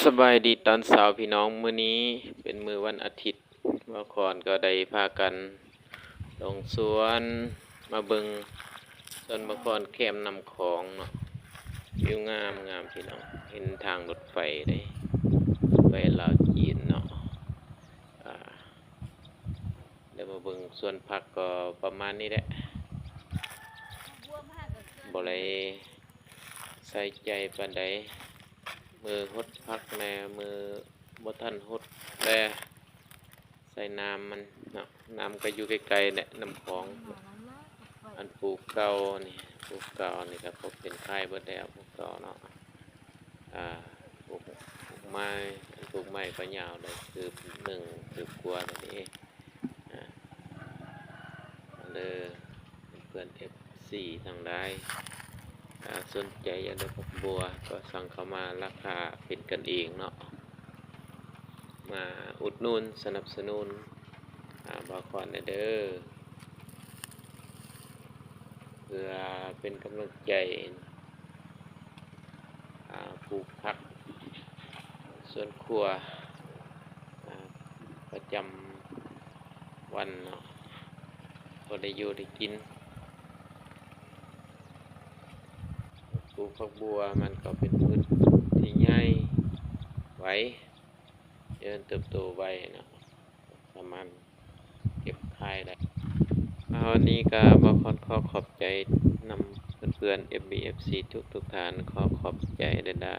สบายดีตอนเช้าพี่น้องมื้อนี้เป็นมื้อวันอาทิตย์เมื่อก่อนก็ได้พากันลงสวนมาเบิ่งต้นมะกอนแคมนำของเนาะวิวงามงามพี่น้องเห็นทางรถไฟได้ไปลาวจีนเนาะอ่าเดี๋ยวมาเบิ่งสวนผักก็ประมาณนี้แหละบ่ได้ใส่ใจปานใดมือหดพักแน่มือบ่ทันหดแลใส่น้ำมันเนาะน้ำก็อยู่ไกลๆเนี่ยน้ำของอันปลูกเก่านี่ปลูกเก่านี่ก็พบเป็นไข่เบิดแล้วปลูกเก่าเนาะปลูกไม้ปลูกไม้ก็ยาวเลยคือหนึ่งคือกลัวตัวนี้เลยเพื่อนF4ทางได้สนใจอยากได้ผักบัวก็สั่งเข้ามาราคาเป็นกันเองเนาะมาอุดหนุนสนับสนุนบาคอนเด้อเพื่อเป็นกำลังใจปลูกผักสวนครัวประจำวันเนาะก็ได้อยู่ได้กินปลูกผักบัวมันก็เป็นพืชที่ใหญ่ไว้เจริญเติบโตไว้นะสามารถเก็บขายได้วันนี้ก็ขอขอบใจนำเพื่อนๆ FBFC ทุกท่านขอบใจได้